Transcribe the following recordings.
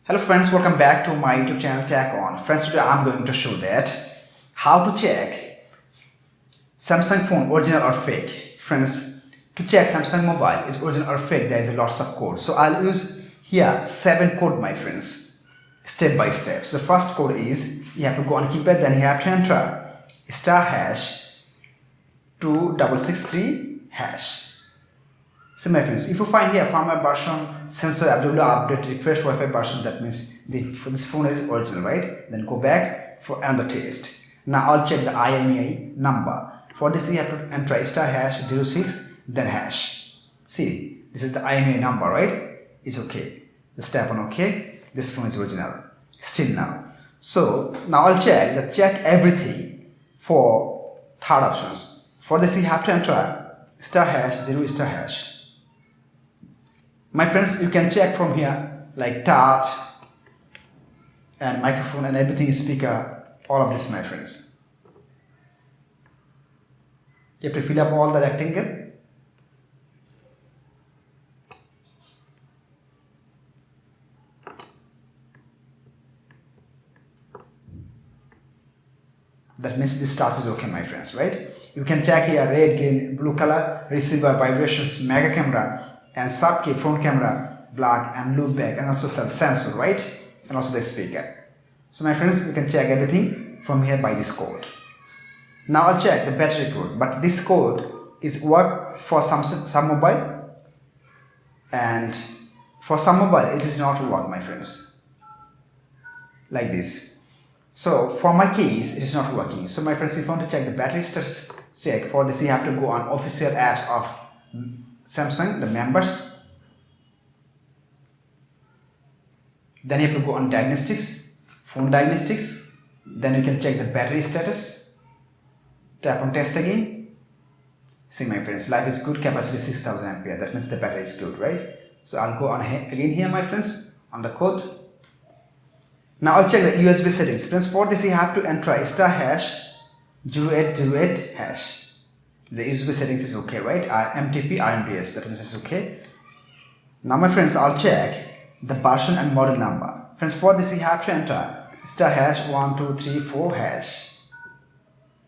Hello friends, welcome back to my YouTube channel Tech On. Friends, today I'm going to show that how to check Samsung phone original or fake. Friends, to check Samsung mobile is original or fake, there is a lots of code. So I'll use here 7 code, my friends, step by step. So first code is you have to go on keypad, then you have to enter *#2663#. So my friends, if you find here firmware version, sensor FW update, refresh Wi-Fi version, that means this phone is original, right? Then go back for another test. Now I'll check the IMEI number. For this you have to enter *#06 then hash. See, this is the IMEI number, right? It's okay. Just tap on OK. This phone is original. Still now. So now I'll check everything for third options. For this you have to enter *#0*#. My friends, you can check from here like touch and microphone and everything is speaker, all of this, my friends. You have to fill up all the rectangle. That means this task is okay, my friends, right? You can check here red, green, blue color, receiver, vibrations, mega camera, and sub key, front camera, black, and loop back, and also sensor, right? And also the speaker. So my friends, you can check everything from here by this code. Now I'll check the battery code, but this code is work for some mobile, and for some mobile it is not work, my friends, like this. So for my case it is not working. So my friends, if you want to check the battery status check, for this you have to go on official apps of Samsung, the members. Then you have to go on diagnostics, phone diagnostics. Then you can check the battery status. Tap on test again. See my friends, life is good, capacity 6000 ampere. That means the battery is good, right? So I'll go on again here, my friends, on the code. Now I'll check the USB settings. Friends, for this you have to enter *#0808#. The USB settings is okay, right? MTP, RMDS, that means it's okay. Now my friends, I'll check the version and model number. Friends, for this you have to enter *1234#.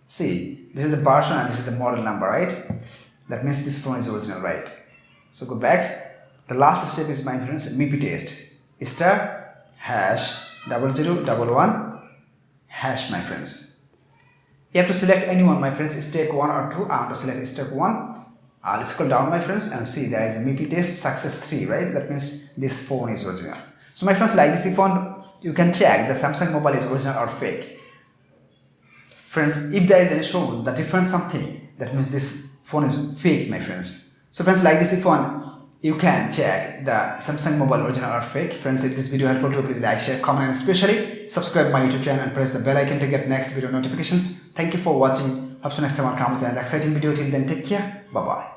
See, this is the version and this is the model number, right? That means this phone is original, right? So go back. The last step is, my friends, IMEI test. *0011#, my friends. You have to select anyone, my friends, step 1 or 2. I want to select step 1. I'll scroll down, my friends, and see there is a IMEI test success 3, right? That means this phone is original. So my friends, like this phone, you can check the Samsung mobile is original or fake. Friends, if there is any shown the difference something, that means this phone is fake, my friends. So friends, like this phone, you can check the Samsung mobile original or fake. Friends, if this video helpful to you, please like, share, comment, and especially subscribe my YouTube channel and press the bell icon to get next video notifications. Thank you for watching. Hope so next time I'll come with an exciting video. Till then, take care. Bye bye.